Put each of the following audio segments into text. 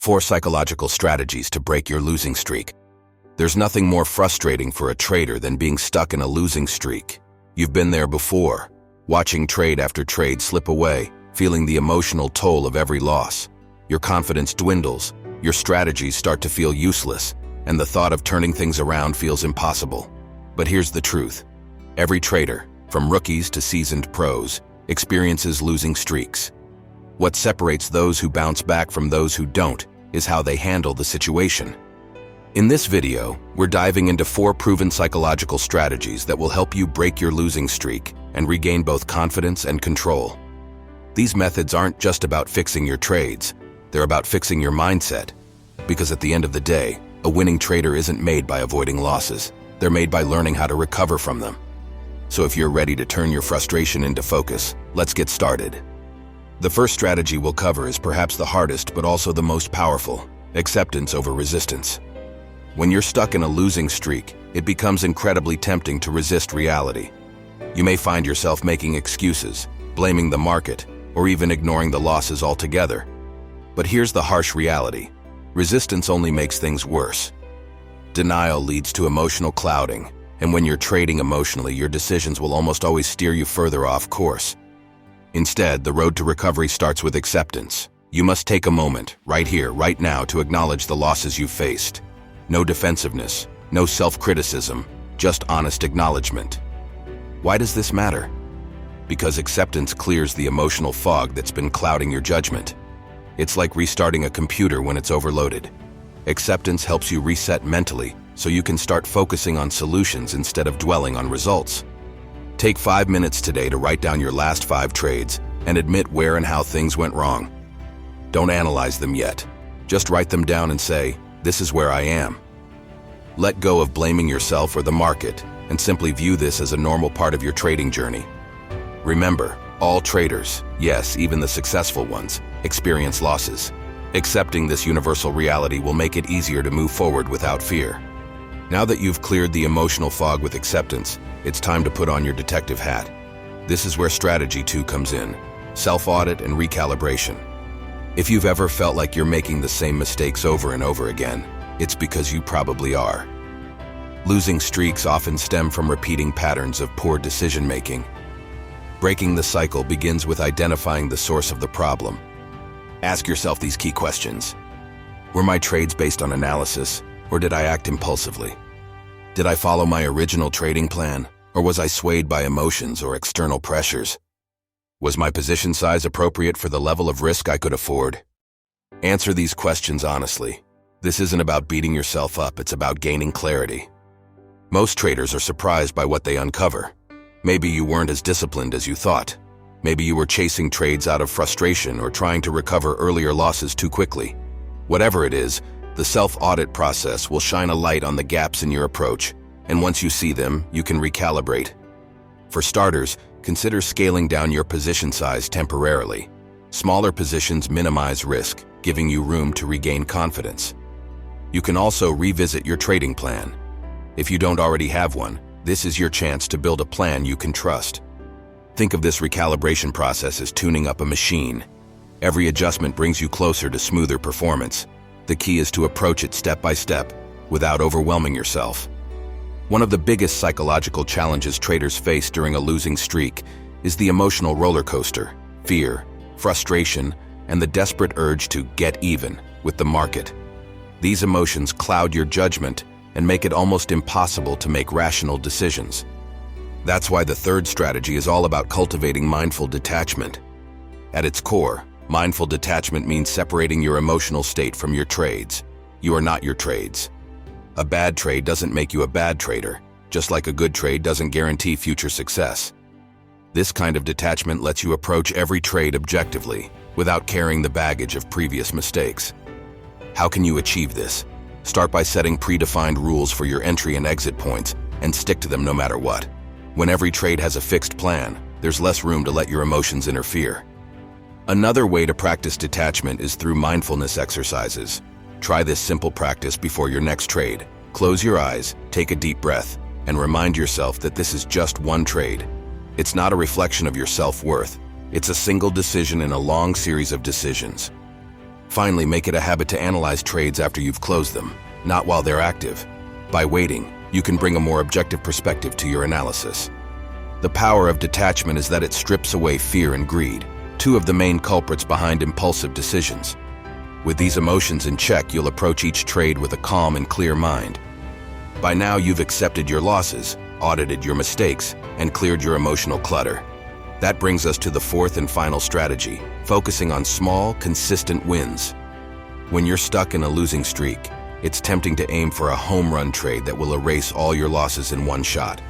4 psychological strategies to break your losing streak. There's nothing more frustrating for a trader than being stuck in a losing streak. You've been there before, watching trade after trade slip away, feeling the emotional toll of every loss. Your confidence dwindles, your strategies start to feel useless, and the thought of turning things around feels impossible. But here's the truth. Every trader, from rookies to seasoned pros, experiences losing streaks. What separates those who bounce back from those who don't is how they handle the situation. In this video, we're diving into 4 proven psychological strategies that will help you break your losing streak and regain both confidence and control. These methods aren't just about fixing your trades, they're about fixing your mindset. Because at the end of the day, a winning trader isn't made by avoiding losses, they're made by learning how to recover from them. So if you're ready to turn your frustration into focus, let's get started. The first strategy we'll cover is perhaps the hardest but also the most powerful: acceptance over resistance. When you're stuck in a losing streak, it becomes incredibly tempting to resist reality. You may find yourself making excuses, blaming the market, or even ignoring the losses altogether. But here's the harsh reality: resistance only makes things worse. Denial leads to emotional clouding, and when you're trading emotionally, your decisions will almost always steer you further off course. Instead, the road to recovery starts with acceptance. You must take a moment, right here, right now, to acknowledge the losses you've faced. No defensiveness, no self-criticism, just honest acknowledgement. Why does this matter? Because acceptance clears the emotional fog that's been clouding your judgment. It's like restarting a computer when it's overloaded. Acceptance helps you reset mentally, so you can start focusing on solutions instead of dwelling on results. Take 5 minutes today to write down your last 5 trades and admit where and how things went wrong. Don't analyze them yet. Just write them down and say, "This is where I am." Let go of blaming yourself or the market and simply view this as a normal part of your trading journey. Remember, all traders, yes, even the successful ones, experience losses. Accepting this universal reality will make it easier to move forward without fear. Now that you've cleared the emotional fog with acceptance, it's time to put on your detective hat. This is where strategy 2 comes in: self-audit and recalibration. If you've ever felt like you're making the same mistakes over and over again, it's because you probably are. Losing streaks often stem from repeating patterns of poor decision-making. Breaking the cycle begins with identifying the source of the problem. Ask yourself these key questions. Were my trades based on analysis, or did I act impulsively? Did I follow my original trading plan, or was I swayed by emotions or external pressures? Was my position size appropriate for the level of risk I could afford? Answer these questions honestly. This isn't about beating yourself up, it's about gaining clarity. Most traders are surprised by what they uncover. Maybe you weren't as disciplined as you thought. Maybe you were chasing trades out of frustration or trying to recover earlier losses too quickly. Whatever it is, the self-audit process will shine a light on the gaps in your approach, and once you see them, you can recalibrate. For starters, consider scaling down your position size temporarily. Smaller positions minimize risk, giving you room to regain confidence. You can also revisit your trading plan. If you don't already have one, this is your chance to build a plan you can trust. Think of this recalibration process as tuning up a machine. Every adjustment brings you closer to smoother performance. The key is to approach it step by step, without overwhelming yourself. One of the biggest psychological challenges traders face during a losing streak is the emotional roller coaster: fear, frustration, and the desperate urge to get even with the market. These emotions cloud your judgment and make it almost impossible to make rational decisions. That's why the third strategy is all about cultivating mindful detachment. At its core, mindful detachment means separating your emotional state from your trades. You are not your trades. A bad trade doesn't make you a bad trader, just like a good trade doesn't guarantee future success. This kind of detachment lets you approach every trade objectively, without carrying the baggage of previous mistakes. How can you achieve this? Start by setting predefined rules for your entry and exit points, and stick to them no matter what. When every trade has a fixed plan, there's less room to let your emotions interfere. Another way to practice detachment is through mindfulness exercises. Try this simple practice before your next trade. Close your eyes, take a deep breath, and remind yourself that this is just one trade. It's not a reflection of your self-worth. It's a single decision in a long series of decisions. Finally, make it a habit to analyze trades after you've closed them, not while they're active. By waiting, you can bring a more objective perspective to your analysis. The power of detachment is that it strips away fear and greed, two of the main culprits behind impulsive decisions. With these emotions in check, you'll approach each trade with a calm and clear mind. By now, you've accepted your losses, audited your mistakes, and cleared your emotional clutter. That brings us to the fourth and final strategy, focusing on small, consistent wins. When you're stuck in a losing streak, it's tempting to aim for a home run trade that will erase all your losses in one shot.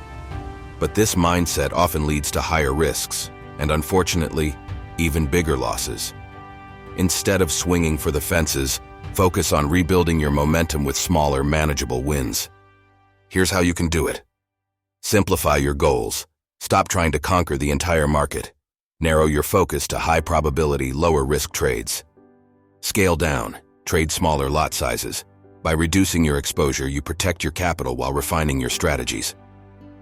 But this mindset often leads to higher risks, and unfortunately, even bigger losses. Instead of swinging for the fences, focus on rebuilding your momentum with smaller, manageable wins. Here's how you can do it. Simplify your goals. Stop trying to conquer the entire market. Narrow your focus to high-probability, lower-risk trades. Scale down. Trade smaller lot sizes. By reducing your exposure, you protect your capital while refining your strategies.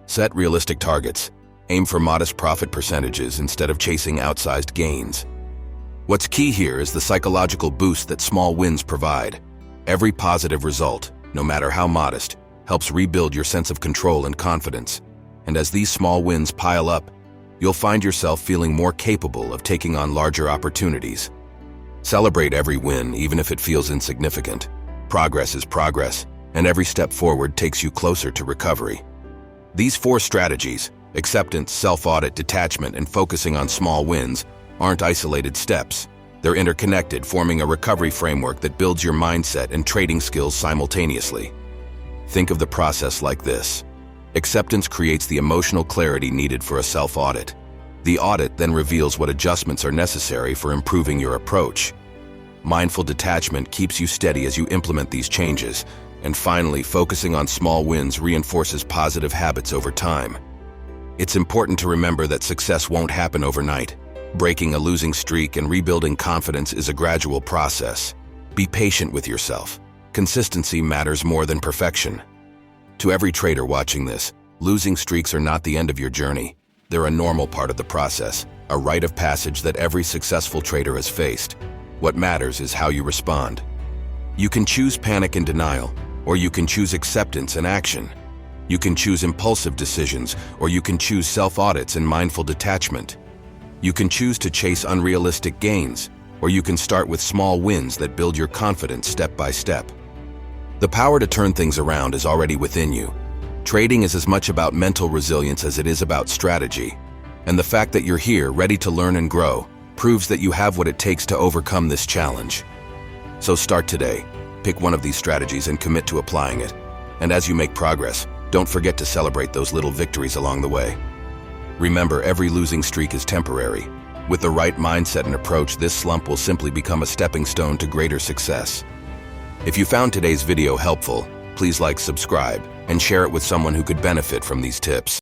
Set realistic targets. Aim for modest profit percentages instead of chasing outsized gains. What's key here is the psychological boost that small wins provide. Every positive result, no matter how modest, helps rebuild your sense of control and confidence. And as these small wins pile up, you'll find yourself feeling more capable of taking on larger opportunities. Celebrate every win, even if it feels insignificant. Progress is progress, and every step forward takes you closer to recovery. These four strategies, acceptance, self-audit, detachment, and focusing on small wins, aren't isolated steps. They're interconnected, forming a recovery framework that builds your mindset and trading skills simultaneously. Think of the process like this. Acceptance creates the emotional clarity needed for a self-audit. The audit then reveals what adjustments are necessary for improving your approach. Mindful detachment keeps you steady as you implement these changes. And finally, focusing on small wins reinforces positive habits over time. It's important to remember that success won't happen overnight. Breaking a losing streak and rebuilding confidence is a gradual process. Be patient with yourself. Consistency matters more than perfection. To every trader watching this, losing streaks are not the end of your journey. They're a normal part of the process, a rite of passage that every successful trader has faced. What matters is how you respond. You can choose panic and denial, or you can choose acceptance and action. You can choose impulsive decisions, or you can choose self-audits and mindful detachment. You can choose to chase unrealistic gains, or you can start with small wins that build your confidence step by step. The power to turn things around is already within you. Trading is as much about mental resilience as it is about strategy. And the fact that you're here, ready to learn and grow, proves that you have what it takes to overcome this challenge. So start today. Pick one of these strategies and commit to applying it. And as you make progress, don't forget to celebrate those little victories along the way. Remember, every losing streak is temporary. With the right mindset and approach, this slump will simply become a stepping stone to greater success. If you found today's video helpful, please like, subscribe, and share it with someone who could benefit from these tips.